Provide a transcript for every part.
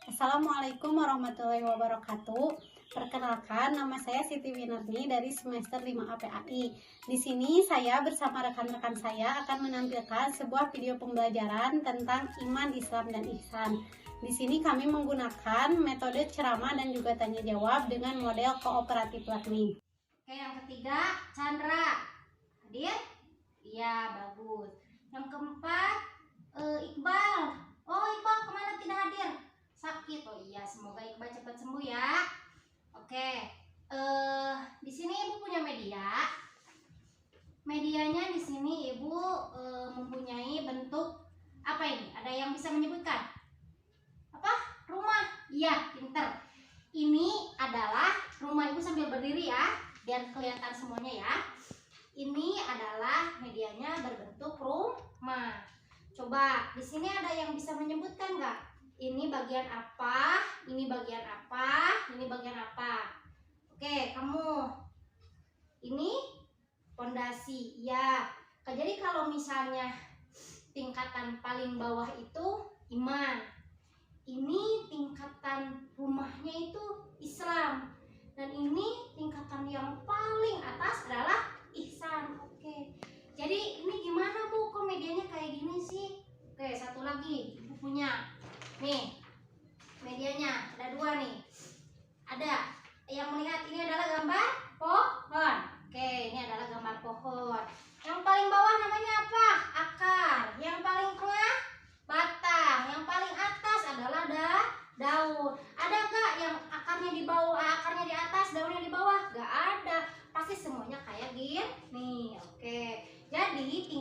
Assalamualaikum warahmatullahi wabarakatuh. Perkenalkan, nama saya Siti Winarni dari semester 5 APAI. Di sini saya bersama rekan-rekan saya akan menampilkan sebuah video pembelajaran tentang iman, Islam, dan ihsan. Di sini kami menggunakan metode ceramah dan juga tanya jawab dengan model kooperatif learning. Oke, yang ketiga, Chandra. Hadir? Iya, bagus. Yang keempat, Iqbal. Oh, Iqbal kemana tidak hadir? Sakit. Oh iya, semoga Iqbal cepat sembuh ya. Oke, di sini Ibu punya media. Medianya di sini Ibu mempunyai bentuk apa ini? Ada yang bisa menyebutkan? Apa? Rumah. Iya, pinter. Ini adalah rumah. Ibu sambil berdiri ya, biar kelihatan semuanya ya. Ini adalah medianya berbentuk rumah. Coba di sini ada yang bisa menyebutkan nggak? Ini bagian apa? Ini bagian apa? Ini bagian apa? Oke, kamu. Ini pondasi. Ya. Jadi kalau misalnya tingkatan paling bawah itu iman. Ini tingkatan rumahnya itu Islam. Dan ini tingkatan yang paling atas adalah ihsan. Oke. Jadi ini gimana Bu? Kok medianya kayak gini sih? Oke, satu lagi Ibu punya. Nih, medianya ada dua nih. Ada yang melihat ini adalah gambar pohon. Oke, ini adalah gambar pohon. Yang paling bawah namanya apa? Akar. Yang paling tengah batang. Yang paling atas adalah daun. Ada gak yang akarnya di bawah, akarnya di atas, daunnya di bawah? Gak ada. Pasti semuanya kayak gini. Nih, oke. Jadi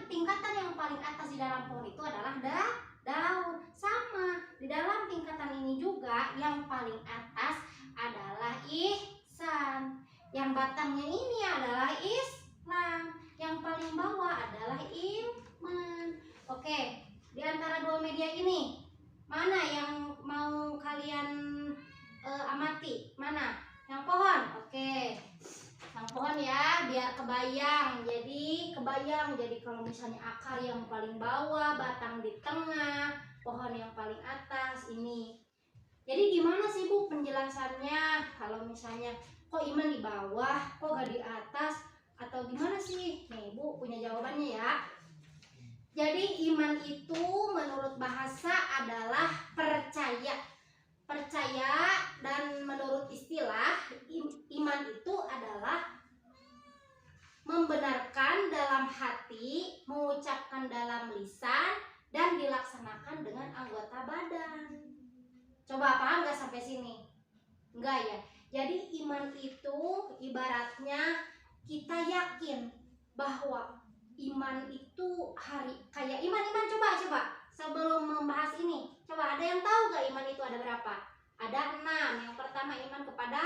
tingkatan yang paling atas di dalam pohon itu adalah daun. Sama. Di dalam tingkatan ini juga yang paling atas adalah ihsan. Yang batangnya ini adalah Islam. Yang paling bawah adalah iman. Oke, di antara dua media ini mana yang mau kalian amati? Mana? Yang pohon. Oke. Yang pohon ya, biar kebayang. Jadi kalau misalnya akar yang paling bawah, batang di tengah, pohon yang paling atas ini. Jadi gimana sih Bu penjelasannya? Kalau misalnya kok iman di bawah, kok gak di atas, atau gimana sih? Nih Bu punya jawabannya ya. Jadi iman itu menurut bahasa adalah percaya. Percaya, dan menurut istilah iman itu adalah membenarkan dalam hati, mengucapkan dalam lisan, dan dilaksanakan dengan anggota badan. Coba paham gak sampai sini? Enggak ya? Jadi iman itu ibaratnya kita yakin bahwa iman itu kayak iman coba sebelum membahas ini, coba ada yang tahu gak iman itu ada berapa? Ada 6. Yang pertama iman kepada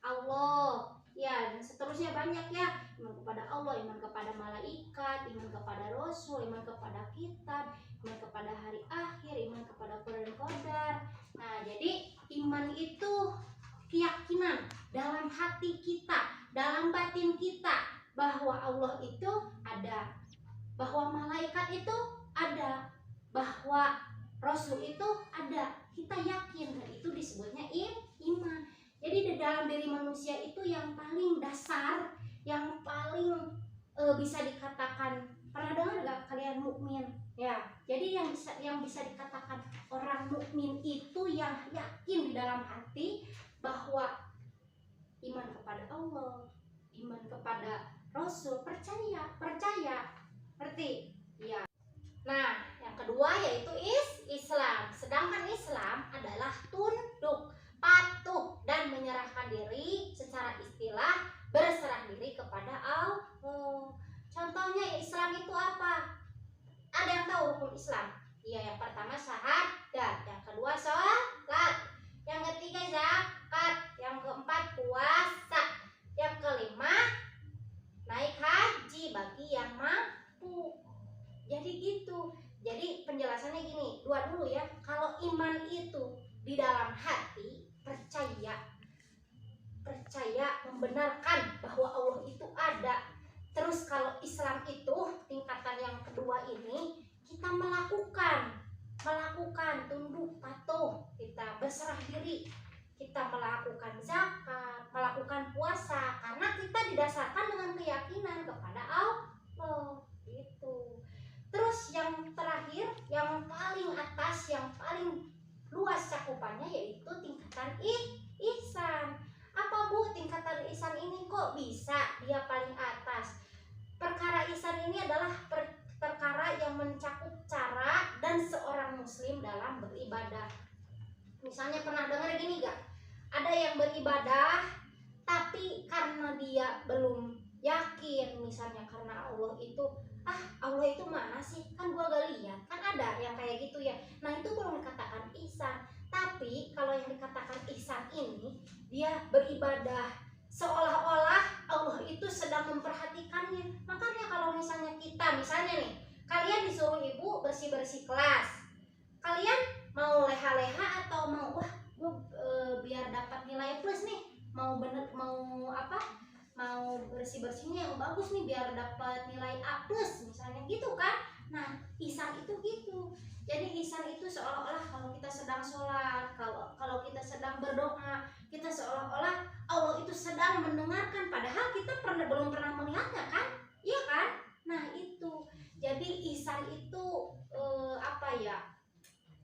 Allah, ya, dan seterusnya banyak ya. Iman kepada Allah, iman kepada malaikat, iman kepada rasul, iman kepada kitab, iman kepada hari akhir, iman kepada qadar. Nah, jadi iman itu keyakinan dalam hati kita, dalam batin kita bahwa Allah itu ada, bahwa malaikat itu ada, bahwa rasul itu ada. Kita yakin, dan itu disebutnya iman. Jadi di dalam diri manusia itu yang paling dasar, yang paling bisa dikatakan, pernah dengar gak kalian mukmin? Ya, jadi yang bisa dikatakan orang mukmin itu yang yakin di dalam hati bahwa iman kepada Allah, iman kepada Rasul, percaya, ngerti? Ya. Nah, yang kedua yaitu Islam. Sedangkan Islam adalah tunduk, patuh, dan menyerahkan diri secara istilah, berserah diri kepada Allah. Contohnya Islam itu apa? Ada yang tahu hukum Islam? Iya, yang pertama syahadat, yang kedua sholat, yang ketiga zakat, yang keempat puasa, yang kelima naik haji bagi yang mampu. Jadi gitu. Jadi penjelasannya gini, dua dulu ya. Kalau iman itu di dalam hati, percaya membenarkan bahwa Allah itu ada. Terus kalau Islam itu tingkatan yang kedua ini, kita melakukan tunduk patuh, kita berserah diri. Kita melakukan zakat, melakukan puasa karena kita didasarkan dengan keyakinan kepada Allah gitu. Terus yang terakhir, yang paling atas, yang paling luas cakupannya yaitu tingkatan ihsan. Apa Bu tingkatan ihsan ini kok bisa dia paling atas? Perkara ihsan ini adalah perkara yang mencakup cara dan seorang muslim dalam beribadah. Misalnya pernah dengar gini gak? Ada yang beribadah tapi karena dia belum yakin, misalnya karena Allah itu mana sih? Kan gua gak lihat. Kan ada yang kayak gitu ya. Nah, itu belum dikatakan ihsan. Tapi kalau yang dikatakan ihsan ini, dia beribadah seolah-olah Allah itu sedang memperhatikannya. Makanya kalau misalnya nih, kalian disuruh ibu bersih-bersih kelas, kalian mau leha-leha atau mau biar dapat nilai plus nih, mau bersih-bersihnya yang bagus nih biar dapat nilai A plus misalnya gitu kan. Nah, ihsan itu gitu. Jadi ihsan itu seolah-olah kalau kita sedang sholat, kalau kita sedang berdoa, kita seolah-olah Allah itu sedang mendengarkan, padahal kita belum pernah melihatnya kan, iya kan? Nah itu, jadi ihsan itu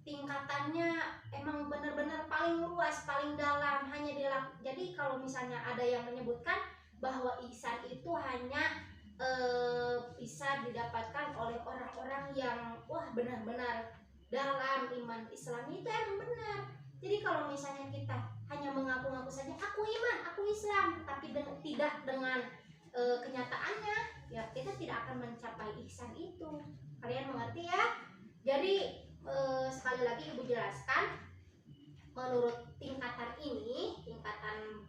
tingkatannya emang benar-benar paling luas, paling dalam, jadi kalau misalnya ada yang menyebutkan bahwa ihsan itu hanya bisa didapatkan oleh orang-orang yang benar-benar dalam iman Islam, itu emang benar. Jadi kalau misalnya kita hanya mengaku-ngaku saja aku iman, aku Islam, tapi tidak dengan kenyataannya, ya kita tidak akan mencapai ihsan itu. Kalian mengerti ya? Jadi sekali lagi ibu jelaskan, menurut tingkatan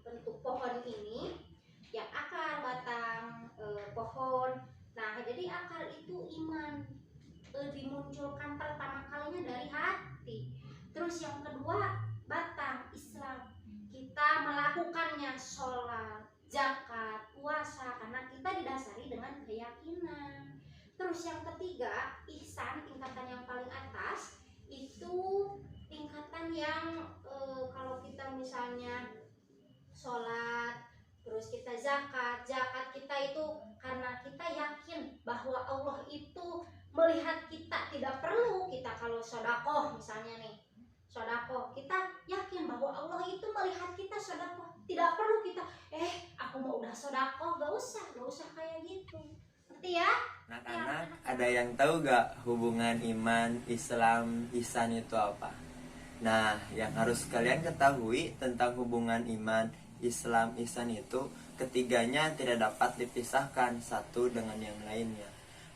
bentuk pohon ini, yang akar, batang, pohon. Nah, jadi akar itu iman, dimunculkan pertama kalinya dari hati. Terus yang kedua, batang Islam, kita melakukannya sholat, zakat, puasa karena kita didasari dengan keyakinan. Terus yang ketiga, ihsan, tingkatan yang paling atas itu tingkatan yang kalau kita misalnya sholat, terus kita zakat kita itu karena kita yakin bahwa Allah itu melihat kita. Tidak perlu kita kalau sedekah misalnya nih, sedekah kita yakin bahwa Allah itu melihat kita sedekah. Tidak perlu kita aku mau udah sedekah, gak usah kayak gitu. Ngerti ya? Anak-anak, ada yang tahu gak hubungan iman, Islam, ihsan itu apa? Nah, yang harus kalian ketahui tentang hubungan iman, Islam, ihsan itu ketiganya tidak dapat dipisahkan satu dengan yang lainnya.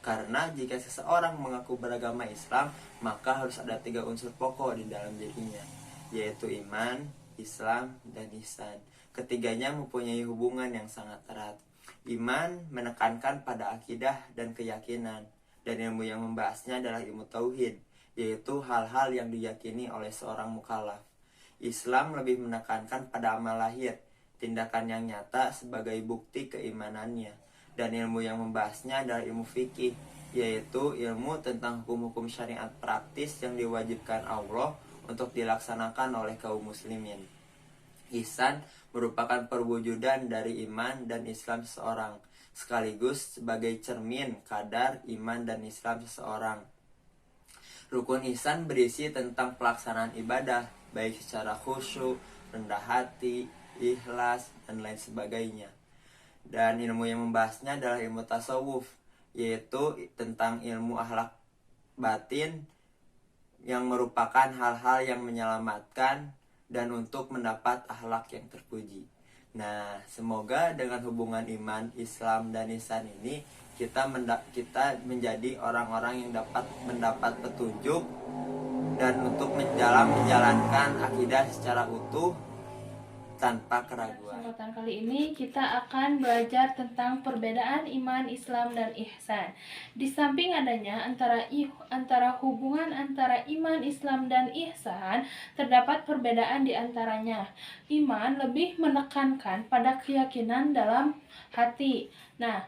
Karena jika seseorang mengaku beragama Islam, maka harus ada 3 unsur pokok di dalam dirinya, yaitu iman, Islam, dan ihsan. Ketiganya mempunyai hubungan yang sangat erat. Iman menekankan pada akidah dan keyakinan, dan ilmu yang membahasnya adalah ilmu tauhid, yaitu hal-hal yang diyakini oleh seorang mukallaf. Islam lebih menekankan pada amal lahir, tindakan yang nyata sebagai bukti keimanannya, dan ilmu yang membahasnya adalah ilmu fikih, yaitu ilmu tentang hukum-hukum syariat praktis yang diwajibkan Allah untuk dilaksanakan oleh kaum muslimin. Ihsan merupakan perwujudan dari iman dan Islam seseorang, sekaligus sebagai cermin kadar iman dan Islam seseorang. Rukun ihsan berisi tentang pelaksanaan ibadah, baik secara khusyuk, rendah hati, ikhlas, dan lain sebagainya. Dan ilmu yang membahasnya adalah ilmu tasawuf, yaitu tentang ilmu akhlak batin yang merupakan hal-hal yang menyelamatkan dan untuk mendapat akhlak yang terpuji. Nah, semoga dengan hubungan iman, Islam, dan ihsan ini kita menjadi orang-orang yang dapat mendapat petunjuk dan untuk menjalankan akidah secara utuh tanpa keraguan. Kesempatan kali ini kita akan belajar tentang perbedaan iman, Islam, dan ihsan. Di samping adanya antara hubungan antara iman, Islam, dan ihsan, terdapat perbedaan di antaranya. Iman lebih menekankan pada keyakinan dalam hati. Nah,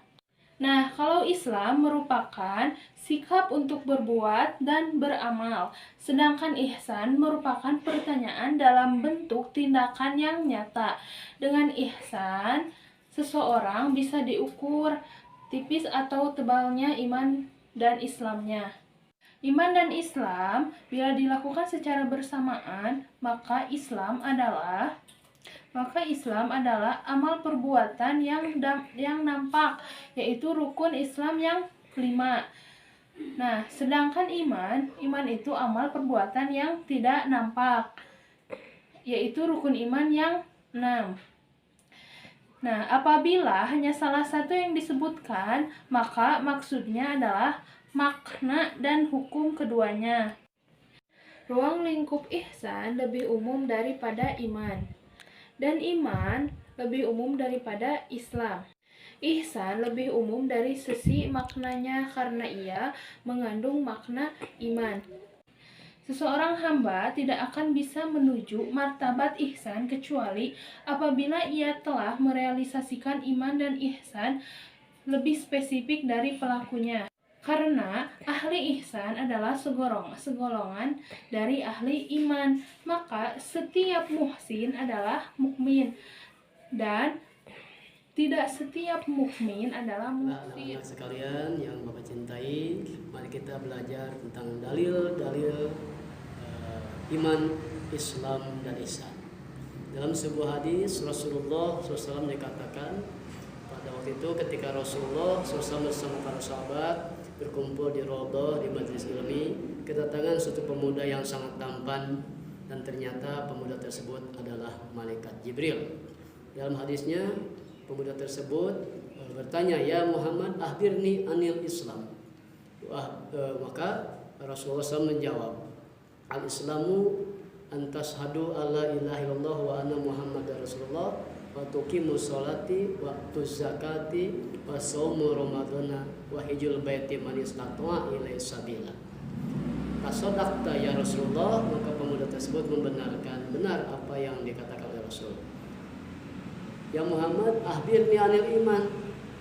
Nah, kalau Islam merupakan sikap untuk berbuat dan beramal, sedangkan ihsan merupakan pertanyaan dalam bentuk tindakan yang nyata. Dengan ihsan, seseorang bisa diukur tipis atau tebalnya iman dan Islamnya. Iman dan Islam bila dilakukan secara bersamaan, maka Islam adalah amal perbuatan yang nampak, yaitu rukun Islam yang kelima. Nah, sedangkan iman itu amal perbuatan yang tidak nampak, yaitu rukun iman yang 6. Nah, apabila hanya salah satu yang disebutkan, maka maksudnya adalah makna dan hukum keduanya. Ruang lingkup ihsan lebih umum daripada iman, dan iman lebih umum daripada Islam. Ihsan lebih umum dari sisi maknanya karena ia mengandung makna iman. Seseorang hamba tidak akan bisa menuju martabat ihsan kecuali apabila ia telah merealisasikan iman dan ihsan lebih spesifik dari pelakunya. Karena ahli ihsan adalah segolongan dari ahli iman, maka setiap muhsin adalah mukmin dan tidak setiap mukmin adalah muhsin. Anak-anak sekalian yang Bapak cintai, mari kita belajar tentang dalil-dalil iman, Islam, dan ihsan. Dalam sebuah hadis Rasulullah SAW dikatakan pada waktu itu ketika Rasulullah SAW bersama para sahabat berkumpul di Raudhah di majelis ilmi, kedatangan suatu pemuda yang sangat tampan, dan ternyata pemuda tersebut adalah malaikat Jibril. Dalam hadisnya pemuda tersebut bertanya, "Ya Muhammad, akhbirni anil Islam." Maka Rasulullah SAW menjawab, "Al-Islamu antashhadu alla ilaha illallah wa anna Muhammadar Rasulullah wa tuqimus sholati wa zakati wa shaumu ramadhana wa hijjul baiti man istata'a ilaihi sabila." Fasodaqta ya Rasulullah, maka pemuda tersebut membenarkan benar apa yang dikatakan oleh Rasul. "Ya Muhammad, akhbirni anil iman."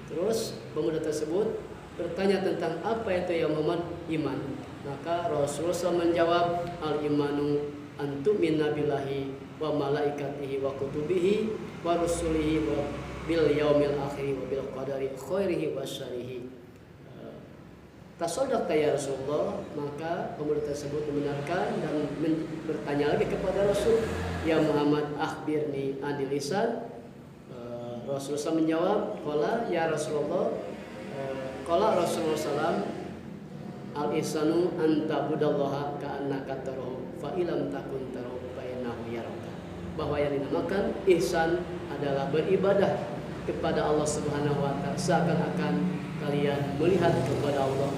Terus pemuda tersebut bertanya tentang apa itu ya Muhammad iman. Maka Rasulullah SAW menjawab, "Al-imanu antu'mina billahi wa malaikatihi wa kutubihi wa rusulihi wa bil yaumil akhir wa bil qadari khairihi wa syarrihi." Tasodaqta ya Rasulullah, maka pemuda tersebut membenarkan dan bertanya lagi kepada Rasul, "Ya Muhammad, akhbirni anil ihsan." Rasulullah SAW menjawab, "Qala ya Rasulullah, qala Rasulullah SAW, al-ihsanu anta budallaha ka'annaka tarahu fa illam takun tarahu fa innahu yaraka." Bahwa yang dinamakan ihsan adalah beribadah kepada Allah Subhanahu wa taala seakan-akan kalian melihat kepada Allah,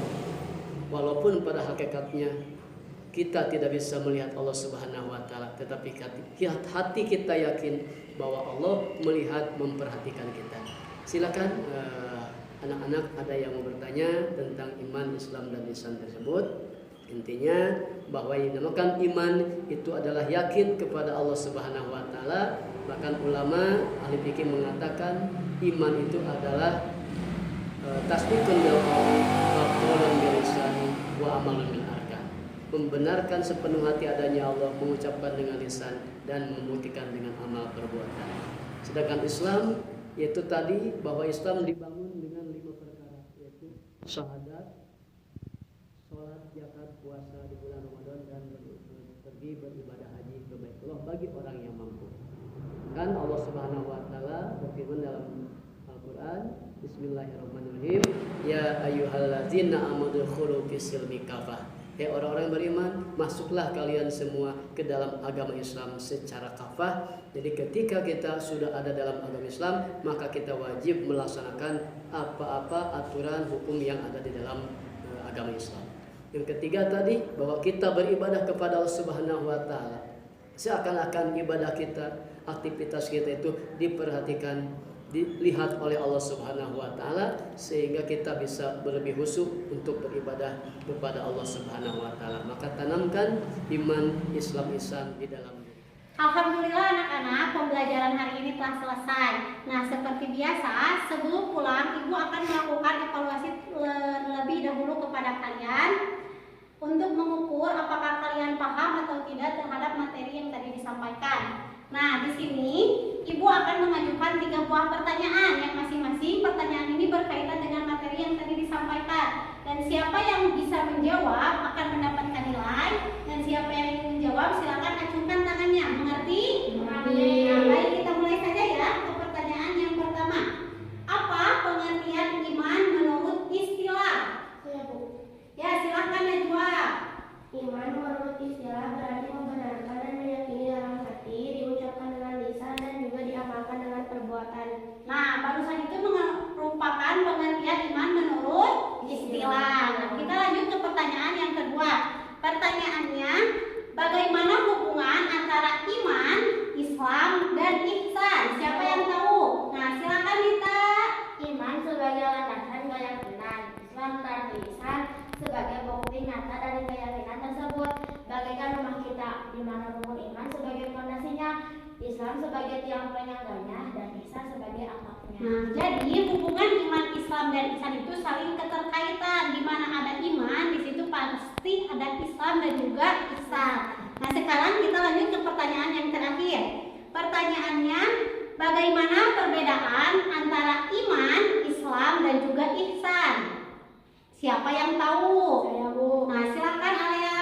walaupun pada hakikatnya kita tidak bisa melihat Allah Subhanahu wa taala, tetapi hati kita yakin bahwa Allah melihat, memperhatikan kita. Silakan anak-anak ada yang mau bertanya tentang iman, Islam, dan ihsan tersebut. Intinya bahwa yang dinamakan iman itu adalah yakin kepada Allah Subhanahu wa taala. Bahkan ulama ahli fikih mengatakan iman itu adalah tasdiqun bil qauli wa qaulun bil lisani wa amalun bil arkan. Membenarkan sepenuh hati adanya Allah, mengucapkan dengan lisan, dan membuktikan dengan amal perbuatan. Sedangkan Islam yaitu tadi bahwa Islam dibangun dengan 5 perkara, yaitu syahadat, sholat, zakat, puasa di bulan Ramadan, dan pergi beribadah haji ke Baitullah bagi orang yang mampu. Kan Allah Subhanahu wa taala berfirman dalam Al-Qur'an, Bismillahirrahmanirrahim, "Ya ayyuhallazina amanu khulu fis-silmi kafah." Hai orang-orang beriman, masuklah kalian semua ke dalam agama Islam secara kafah. Jadi ketika kita sudah ada dalam agama Islam, maka kita wajib melaksanakan apa-apa aturan hukum yang ada di dalam agama Islam. Yang ketiga tadi, bahwa kita beribadah kepada Allah Subhanahu wa taala. Seakan-akan ibadah kita, aktivitas kita itu diperhatikan, dilihat oleh Allah Subhanahu wa taala, sehingga kita bisa berlebih khusyuk untuk beribadah kepada Allah Subhanahu wa taala. Maka tanamkan iman, Islam, ihsan di dalam diri. Alhamdulillah anak-anak, pembelajaran hari ini telah selesai. Nah, seperti biasa, sebelum pulang, Ibu akan melakukan evaluasi lebih dahulu kepada kalian untuk mengukur apakah kalian paham atau tidak terhadap materi yang tadi disampaikan. Nah, di sini Ibu akan mengajukan 3 buah pertanyaan yang masing-masing pertanyaan ini berkaitan dengan materi yang tadi disampaikan. Dan siapa yang bisa menjawab akan mendapatkan nilai, dan siapa yang ingin menjawab silakan acungkan tangannya. Mengerti? Mengerti. Nah, baik, kita mulai saja ya ke pertanyaan yang pertama. Apa pengertian iman menurut istilah? Ya, silakan Najwa. Iman menurut istilah berarti membenarkan dan meyakini dalam hati, diucapkan dengan lisan dan juga diamalkan dengan perbuatan. Nah, barusan itu merupakan pengertian iman menurut istilah. Nah, kita lanjut ke pertanyaan yang kedua. Pertanyaannya, bagaimana hubungan antara iman, Islam, dan ihsan? Siapa yang tahu? Nah, silakan Dita. Iman sebagai landasan keyakinan, Islam dan lisan sebagai bukti nyata dari keyakinan tersebut. Bagaikan rumah kita, di mana rukun iman sebagai fondasinya, Islam sebagai tiang penyangganya, dan ihsan sebagai akhlaknya. Nah, jadi hubungan iman, Islam, dan ihsan itu saling keterkaitan. Di mana ada iman, di situ pasti ada Islam dan juga ihsan. Nah, sekarang kita lanjut ke pertanyaan yang terakhir. Pertanyaannya, bagaimana perbedaan antara iman, Islam, dan juga ihsan? Siapa yang tahu? Saya, Bu. Nah, silakan Alia.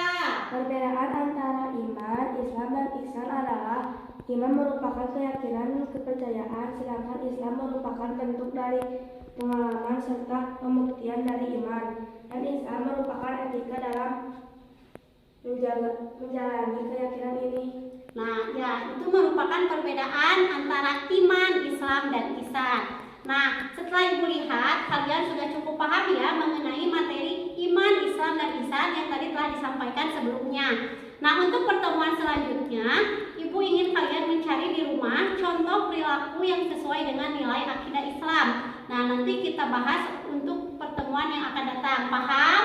Perbedaan antara iman, Islam, dan ihsan adalah iman merupakan keyakinan, kepercayaan, sedangkan Islam merupakan bentuk dari pengalaman serta pembuktian dari iman, dan ihsan merupakan etika dalam menjalani keyakinan ini. Nah, ya, itu merupakan perbedaan antara iman, Islam, dan ihsan. Nah, setelah Ibu lihat, kalian sudah cukup paham ya mengenai materi iman, Islam, dan ihsan yang tadi telah disampaikan sebelumnya. Nah, untuk pertemuan selanjutnya, Ibu ingin kalian mencari di rumah contoh perilaku yang sesuai dengan nilai akidah Islam. Nah, nanti kita bahas untuk pertemuan yang akan datang. Paham?